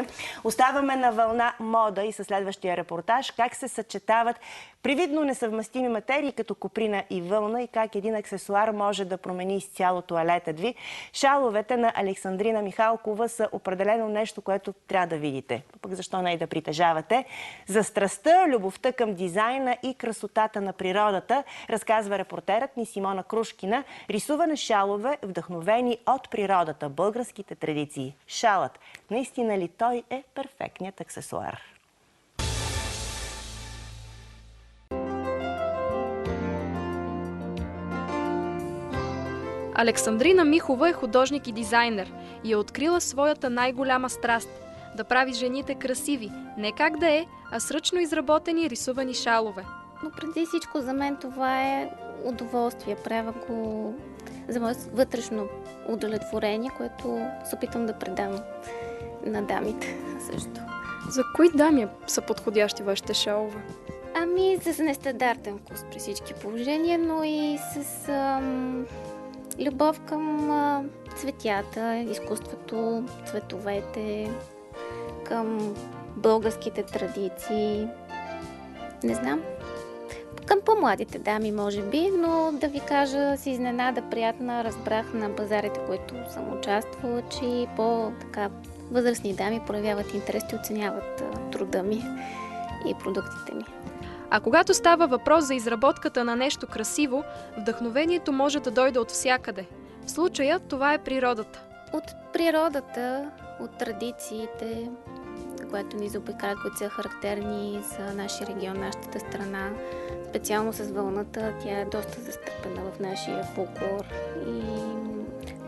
видите. Оставаме на вълна мода и със следващия репортаж как се съчетават привидно несъвместими материи като коприна и вълна и как един аксесуар може да промени изцяло тоалета ви. Шаловете на Александрина Михалкова са определено нещо, което трябва да видите. Пък защо не и да притежавате? За страстта, любовта към дизайна и красотата на природата разказва репортерът ни Симона Крушкина. Рисува на шалове, вдъхновени от природата, българските традиции. Шалът, наистина ли той е перфектният аксесуар? Александрина Михова е художник и дизайнер и е открила своята най-голяма страст – да прави жените красиви, не как да е, а с ръчно изработени рисувани шалове. Но преди всичко за мен това е удоволствие. Правя го за мое вътрешно удовлетворение, което се опитвам да предам на дамите също. За кои дами са подходящи вашите шалове? Ами с нестандартен вкус при всички положения, но и с любов към цветята, изкуството, цветовете, към българските традиции. Не знам. Към по-младите дами, може би, но да ви кажа, с изненада приятна разбрах на базарите, които съм участвала, че и по-възрастни дами проявяват интерес и оценяват труда ми и продуктите ми. А когато става въпрос за изработката на нещо красиво, вдъхновението може да дойде от всякъде. В случая това е природата. От природата, от традициите, които ни заобикалят, които са характерни за нашия регион, нашата страна. Специално с вълната, тя е доста застъпена в нашия фолклор и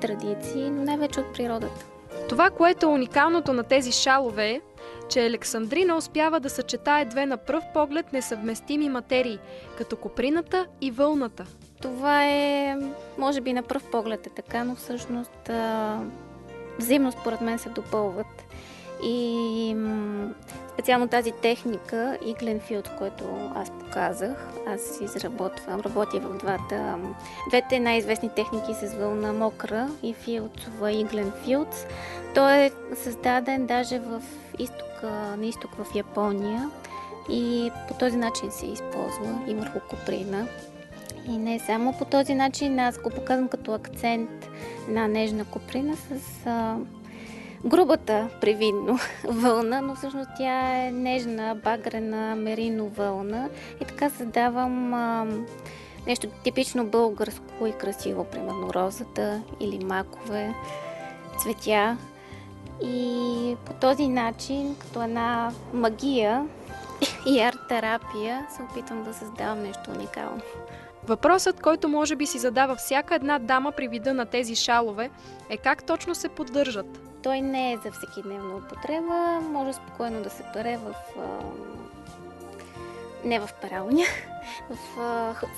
традиции, но най-вече от природата. Това, което е уникалното на тези шалове е, че Александрина успява да съчетае две на пръв поглед несъвместими материи, като коприната и вълната. Това е, може би на пръв поглед е така, но всъщност взаимно според мен се допълват. И специално тази техника иглен филд, който аз показах, аз изработвам, работя в двете най-известни техники с вълна мокра и филдсова иглен филд. Той е създаден даже на изток в Япония и по този начин се използва и върху коприна. И не само по този начин, аз го показвам като акцент на нежна коприна с грубата привидно вълна, но всъщност тя е нежна, багрена, мерино вълна и така създавам нещо типично българско и красиво, примерно розата или макове, цветя. И по този начин, като една магия и арт-терапия, се опитвам да създавам нещо уникално. Въпросът, който може би си задава всяка една дама при вида на тези шалове, е как точно се поддържат. Той не е за всекидневна употреба, може спокойно да се пере не в пералня,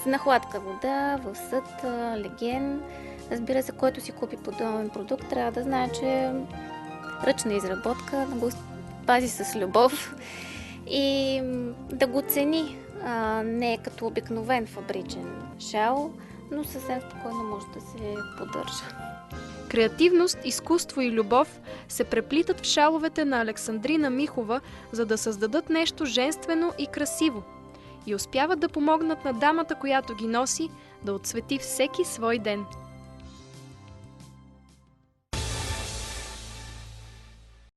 на хладка вода, в съд, леген. Разбира се, който си купи подобен продукт, трябва да знае, че ръчна изработка, да го пази с любов и да го цени. Не е като обикновен фабричен шал, но съвсем спокойно може да се поддържа. Креативност, изкуство и любов се преплитат в шаловете на Александрина Михова, за да създадат нещо женствено и красиво. И успяват да помогнат на дамата, която ги носи, да отцвети всеки свой ден.